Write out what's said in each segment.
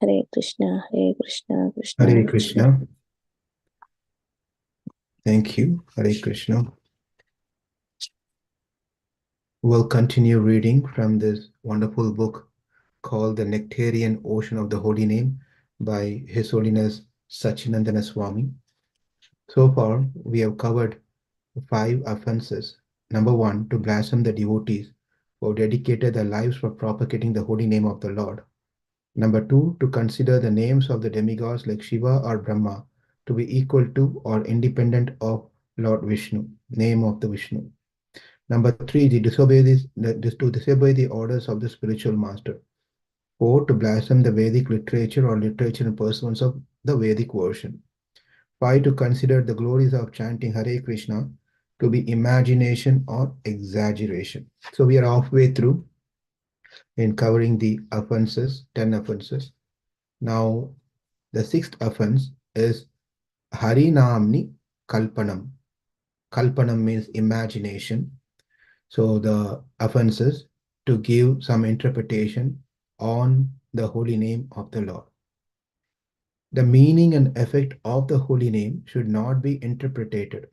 Hare Krishna, Krishna Hare Krishna. Thank you, Hare Krishna. We'll continue reading from this wonderful book called The Nectarean Ocean of the Holy Name by His Holiness Sacinandana Swami. So far, we have covered 5 offenses. Number 1, to blaspheme the devotees who dedicated their lives for propagating the holy name of the Lord. Number 2, to consider the names of the demigods like Shiva or Brahma to be equal to or independent of Lord Vishnu, name of the Vishnu. Number 3, to disobey the orders of the spiritual master. 4, to blaspheme the Vedic literature or literature and pursuance of the Vedic version. 5, to consider the glories of chanting Hare Krishna to be imagination or exaggeration. So we are halfway through in covering the offenses, 10 offenses. Now, the 6th offense is Harinamni Kalpanam. Kalpanam means imagination. So the offense is to give some interpretation on the holy name of the Lord. The meaning and effect of the holy name should not be interpreted.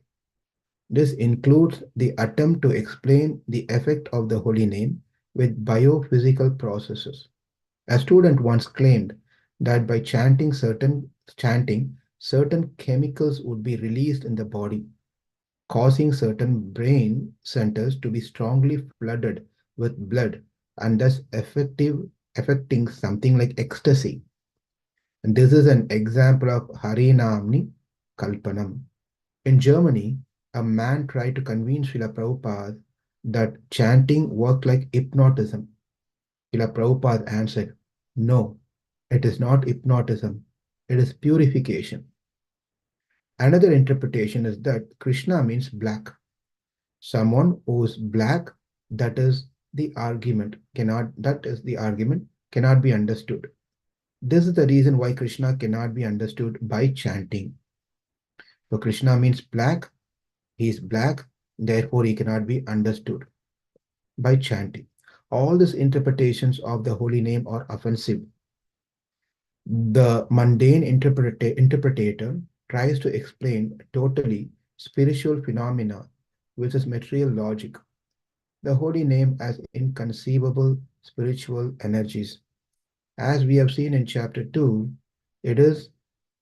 This includes the attempt to explain the effect of the holy name with biophysical processes. A student once claimed that by chanting, certain chemicals would be released in the body, causing certain brain centers to be strongly flooded with blood and thus affecting something like ecstasy. And this is an example of Harinamni Kalpanam. In Germany, a man tried to convince Srila Prabhupada that chanting worked like hypnotism. Srila Prabhupada answered, "No, it is not hypnotism, it is purification." Another interpretation is that Krishna means black. Someone who is black, that is the argument, cannot be understood. This is the reason why Krishna cannot be understood by chanting. So Krishna means black, he is black, therefore he cannot be understood by chanting. All these interpretations of the holy name are offensive. The mundane interpreter tries to explain totally spiritual phenomena which is material logic. The holy name as inconceivable spiritual energies. As we have seen in chapter 2, it is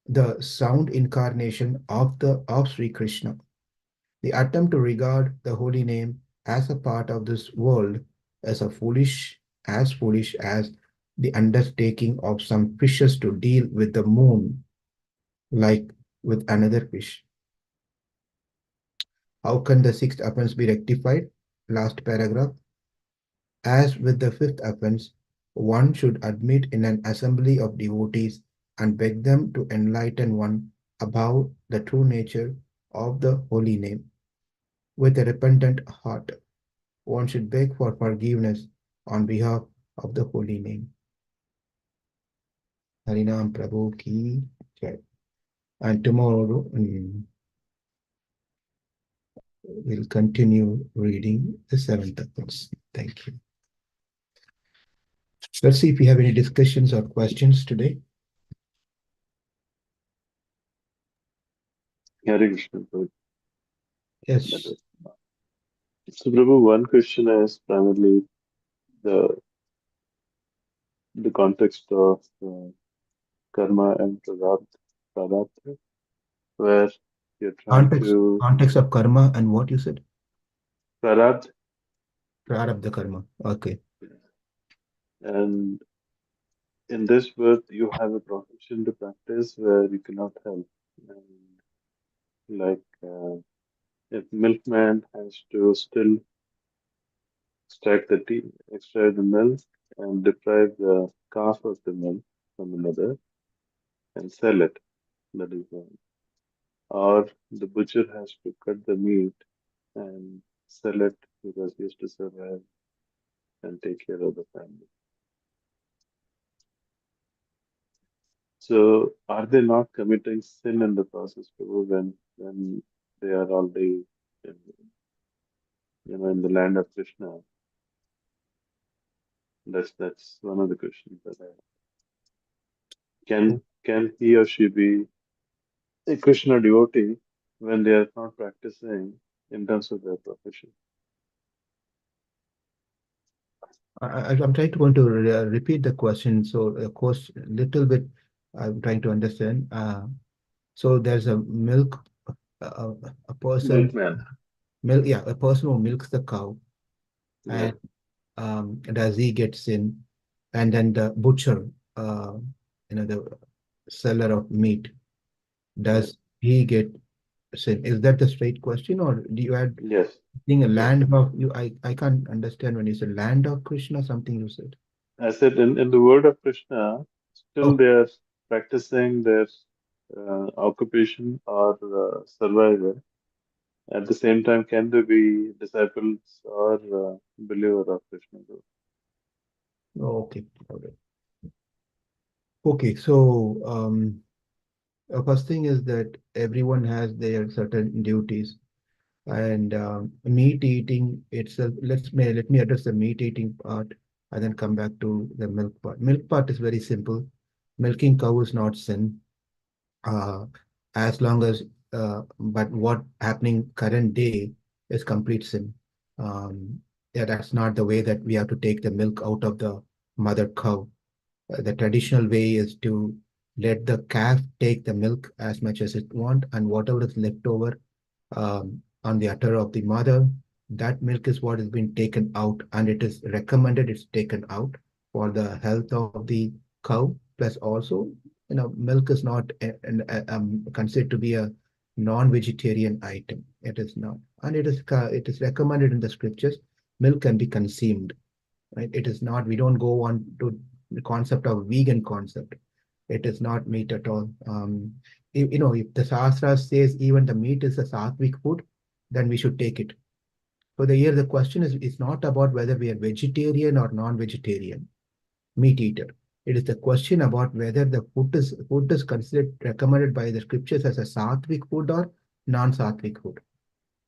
the sound incarnation of Sri Krishna. The attempt to regard the holy name as a part of this world as foolish as the undertaking of some fishes to deal with the moon like with another fish. How can the 6th offense be rectified? Last paragraph. As with the 5th offense, one should admit in an assembly of devotees and beg them to enlighten one about the true nature of the holy name. With a repentant heart, one should beg for forgiveness on behalf of the holy name. Harinam Prabhu ki jai. And tomorrow we'll continue reading the 7th offense. Thank you. Let's see if we have any discussions or questions today. Hare Krishna, Prabhu. Yes. So, Prabhu, one question is primarily the context of karma and prarabdha, where you're trying to context of karma and what you said? Prarabdha karma. Okay. And in this birth, you have a profession to practice where you cannot help. And like if Milkman has to still extract the milk and deprive the calf of the milk from the mother and sell it, that is one. Or the butcher has to cut the meat and sell it because he has to survive and take care of the family. So, are they not committing sin in the process, Prabhu, when they are already, in, in the land of Krishna? That's one of the questions that I can he or she be a Krishna devotee when they are not practicing in terms of their profession? I'm trying to want to repeat the question. So, of course, a little bit I'm trying to understand. So there's a milk, a person, Milkman. yeah, a person who milks the cow, Yeah, and does he get sin? And then the butcher, the seller of meat, yeah. does he get sin? Is that the straight question, or do you add Yes, being a yes. land of you? I can't understand when you said land of Krishna, something you said. I said in the word of Krishna, still Oh, they are practicing their occupation or survival. At the same time, can they be disciples or believer of Krishna? okay, okay. Okay, so first thing is that everyone has their certain duties, and meat eating itself. Let me address the meat eating part, and then come back to the milk part. Milk part is very simple. Milking cow is not sin, uh, as long as. But what happening current day is complete sin. Yeah, that's not the way that we have to take the milk out of the mother cow. The traditional way is to let the calf take the milk as much as it want, and whatever is left over on the udder of the mother, that milk is what has been taken out, and it is recommended it's taken out for the health of the cow. Plus, also, milk is not considered to be a non-vegetarian item. It is not, and it is recommended in the scriptures. Milk can be consumed, right? It is not. We don't go on to the concept of vegan concept. It is not meat at all. If the śāstras says even the meat is a Satvic food, then we should take it. So the question is, it's not about whether we are vegetarian or non-vegetarian meat eater. It is the question about whether the food is considered recommended by the scriptures as a Satvic food or non-Satvic food.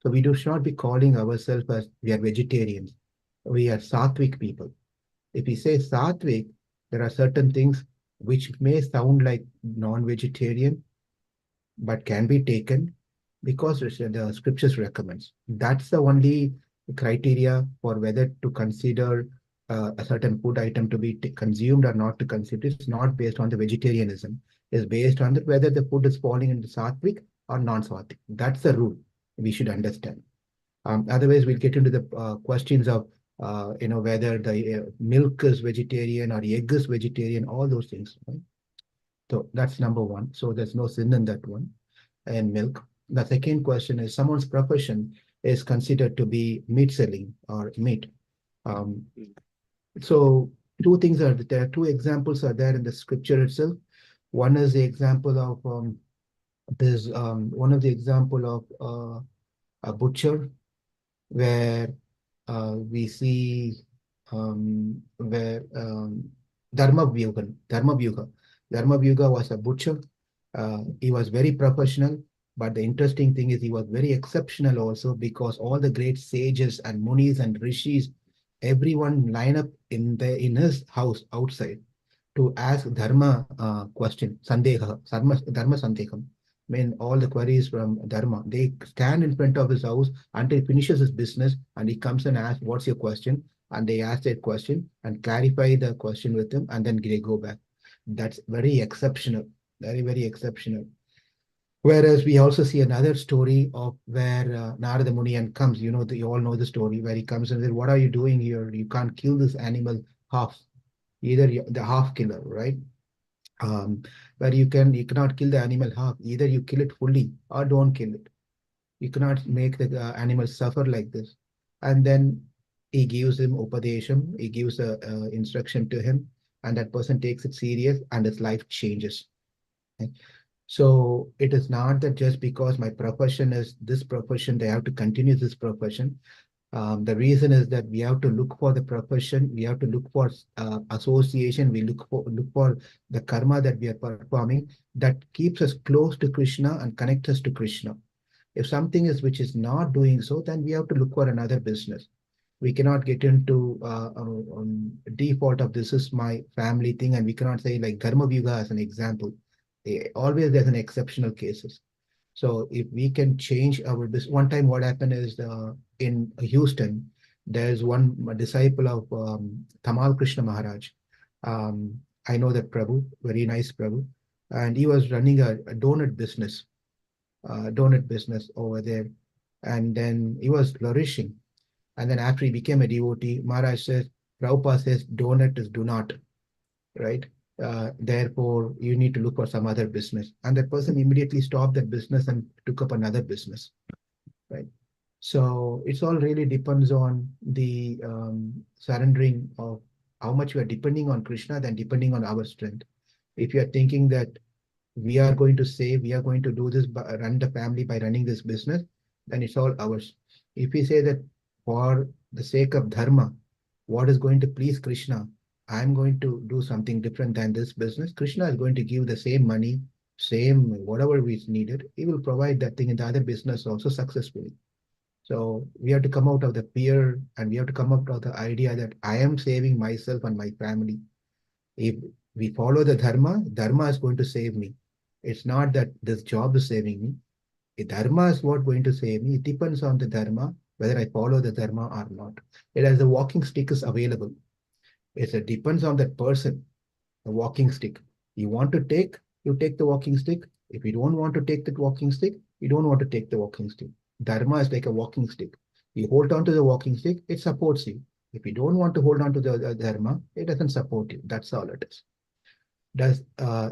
So we should not be calling ourselves as we are vegetarians. We are Satvic people. If we say Satvic, there are certain things which may sound like non-vegetarian, but can be taken because the scriptures recommends. That's the only criteria for whether to consider a certain food item to be consumed or not to consume. It's not based on the vegetarianism. It's based on whether the food is falling into Satvic or non-Satvic. That's the rule we should understand. Otherwise, we'll get into the questions of whether the milk is vegetarian or egg is vegetarian, all those things. Right? So that's number one. So there's no sin in that one. And milk. The second question is someone's profession is considered to be meat selling or meat. Um, so two things are there. Two examples are there in the scripture itself. One is the example of there's one of the example of a butcher where we see where Dharma Vyuga was a butcher. He was very professional, but the interesting thing is he was very exceptional also because all the great sages and munis and rishis, everyone line up in his house outside to ask Dharma question, Dharma Sandeham. I mean, all the queries from Dharma, they stand in front of his house until he finishes his business and he comes and asks, what's your question? And they ask that question and clarify the question with him and then they go back. That's very exceptional, very, very exceptional. Whereas we also see another story of where Narada Muni and comes, you all know the story where he comes and says, what are you doing here? You can't kill this animal half, either the half killer, right? Where you cannot kill the animal half, either you kill it fully or don't kill it. You cannot make the animal suffer like this. And then he gives him upadesham, he gives a instruction to him, and that person takes it serious and his life changes. Okay? So it is not that just because my profession is this profession, they have to continue this profession. The reason is that we have to look for the profession, we have to look for association, we look for the karma that we are performing that keeps us close to Krishna and connects us to Krishna. If something is which is not doing so, then we have to look for another business. We cannot get into default of this is my family thing, and we cannot say like Dharma Vyuha as an example. Always there's an exceptional cases. So if we can change our this one time, what happened is in Houston, there's one disciple of Tamal Krishna Maharaj. I know that Prabhu, very nice Prabhu, and he was running a donut business over there, and then he was flourishing. And then after he became a devotee, Maharaj says, Prabhupada says, donut is do not, right? Therefore, you need to look for some other business. And that person immediately stopped that business and took up another business, right? So it's all really depends on the surrendering of how much we are depending on Krishna than depending on our strength. If you are thinking that we are going to save, we are going to do this, run the family by running this business, then it's all ours. If we say that for the sake of dharma, what is going to please Krishna, I'm going to do something different than this business. Krishna is going to give the same money, same whatever is needed. He will provide that thing in the other business also successfully. So we have to come out of the fear, and we have to come out of the idea that I am saving myself and my family. If we follow the dharma, dharma is going to save me. It's not that this job is saving me. The dharma is what going to save me. It depends on the dharma, whether I follow the dharma or not. It as the walking stick is available. It depends on that person, the walking stick. You want to take, you take the walking stick. If you don't want to take that walking stick, you don't want to take the walking stick. Dharma is like a walking stick. You hold on to the walking stick, it supports you. If you don't want to hold on to the dharma, it doesn't support you. That's all it is. Does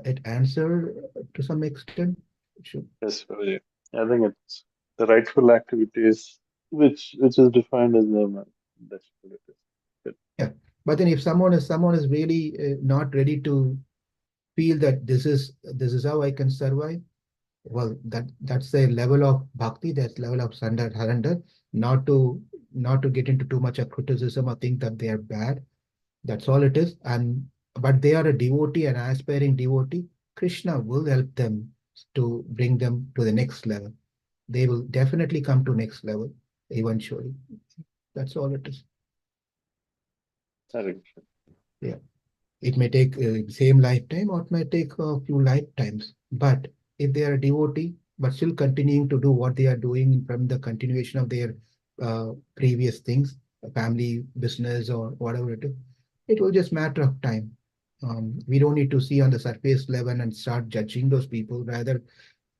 it answer to some extent? Sure. Yes, Prabhuji. I think it's the rightful activities which is defined as dharma. That's what it is. Good. Yeah. But then if someone is really not ready to feel that this is how I can survive, well, that's the level of bhakti, that's level of surrender, not to get into too much of criticism or think that they are bad. That's all it is. And but they are a devotee, an aspiring devotee. Krishna will help them to bring them to the next level. They will definitely come to next level eventually. That's all it is. Hare Krishna. Yeah. It may take same lifetime, or it may take a few lifetimes. But if they are a devotee, but still continuing to do what they are doing from the continuation of their previous things, family, business, or whatever it will just matter of time. We don't need to see on the surface level and start judging those people. Rather,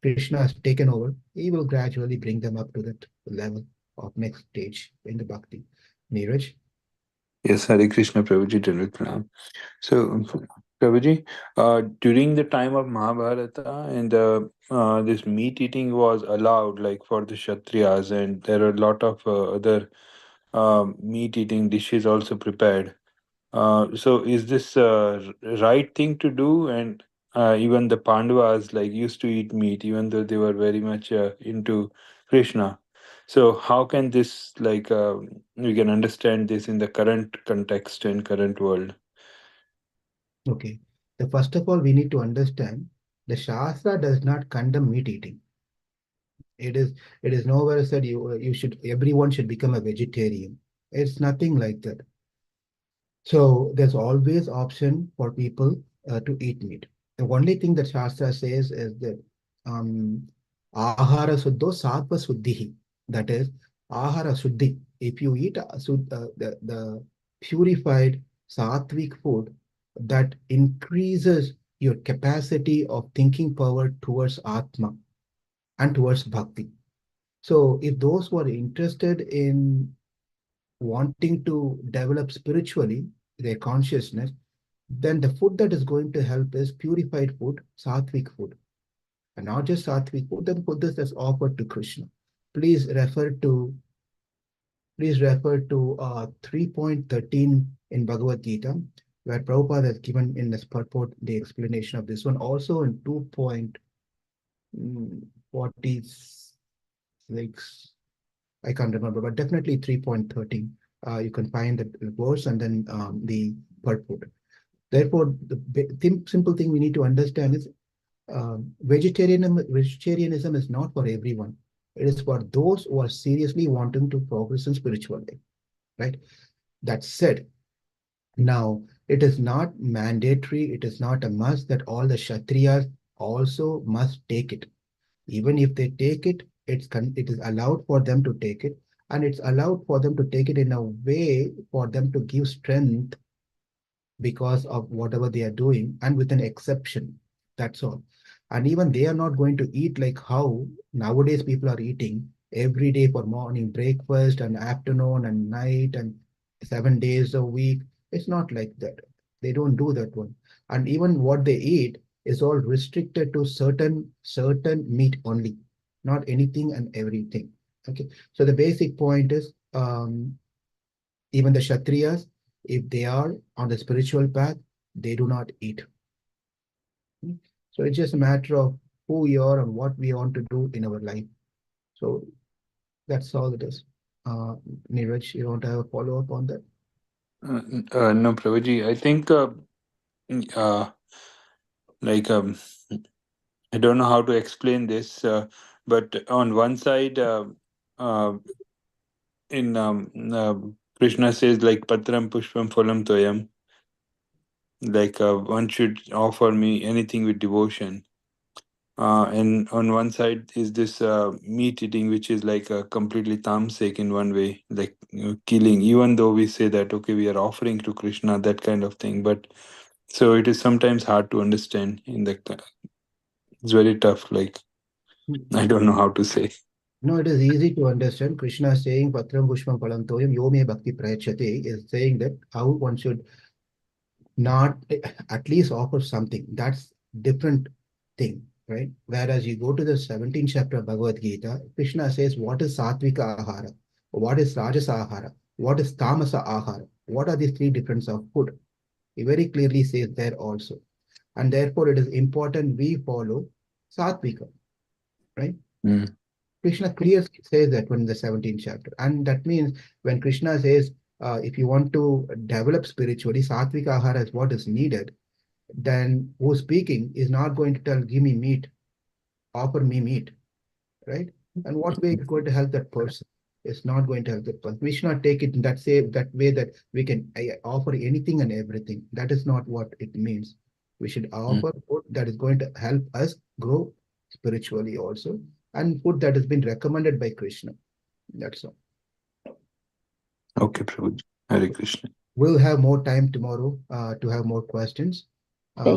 Krishna has taken over. He will gradually bring them up to that level of next stage in the bhakti. Neeraj? Yes, Hare Krishna Prabhuji, Dandavat Pranam. So, Prabhuji, during the time of Mahabharata, and this meat eating was allowed, like for the Kshatriyas, and there are a lot of other meat eating dishes also prepared. So, is this right thing to do? And even the Pandavas like used to eat meat, even though they were very much into Krishna. So, how can this we can understand this in the current context and current world? Okay. The first of all, we need to understand the Shastra does not condemn meat eating. It is it is nowhere said you should everyone should become a vegetarian. It's nothing like that. So there's always option for people to eat meat. The only thing that Shastra says is that um, ahara suddho sattva suddhihi. That is ahara suddhi. If you eat the purified sattvic food, that increases your capacity of thinking power towards Atma and towards bhakti. So if those who are interested in wanting to develop spiritually their consciousness, then the food that is going to help is purified food, sattvic food. And not just sattvic food, then food that's offered to Krishna. Please refer to please refer to 3.13 in Bhagavad Gita, where Prabhupada has given in this purport the explanation of this one. Also in 2.46, I can't remember, but definitely 3.13. You can find the verse and then the purport. Therefore, the simple thing we need to understand is vegetarianism is not for everyone. It is for those who are seriously wanting to progress in spiritual life. right? That said, now it is not mandatory, it is not a must that all the Kshatriyas also must take it. Even if they take it, it is allowed for them to take it, and it's allowed for them to take it in a way for them to give strength because of whatever they are doing, and with an exception. That's all. And even they are not going to eat like how nowadays people are eating every day for morning breakfast and afternoon and night and 7 days a week. It's not like that. They don't do that one. And even what they eat is all restricted to certain meat only, not anything and everything. Okay. So the basic point is even the Kshatriyas, if they are on the spiritual path, they do not eat. So it's just a matter of who we are and what we want to do in our life. So that's all it is. Neeraj, you want to have a follow up on that? No, Prabhuji, I think uh, like I don't know how to explain this, but on one side, uh, in Krishna says like Patram Pushpam Phalam Toyam, like one should offer me anything with devotion. And on one side is this meat eating, which is like completely tamasic in one way, like killing. Even though we say that okay, we are offering to Krishna, that kind of thing, but so it is sometimes hard to understand. It's very tough. Like I don't know how to say. No, it is easy to understand. Krishna is saying Patram Pushpam Phalam Toyam Yome Bhakti Prayachate is saying that how one should not at least offer something. That's different thing, right? Whereas you go to the 17th chapter of Bhagavad Gita, Krishna says what is Satvika Ahara, what is Rajasa Ahara, what is Tamasa Ahara, what are these three difference of food. He very clearly says there also. And therefore it is important we follow Satvika, right? Mm. Krishna clearly says that one in the 17th chapter. And that means when Krishna says, if you want to develop spiritually, Satvika Ahara is what is needed, then who's speaking is not going to tell, give me meat, offer me meat, right? And what way is going to help that person? It's not going to help that person. We should not take it in that way that we can offer anything and everything. That is not what it means. We should Mm. offer food that is going to help us grow spiritually also, and food that has been recommended by Krishna. That's all. Okay, Prabhuji. Hare Krishna. We'll have more time tomorrow to have more questions. Thank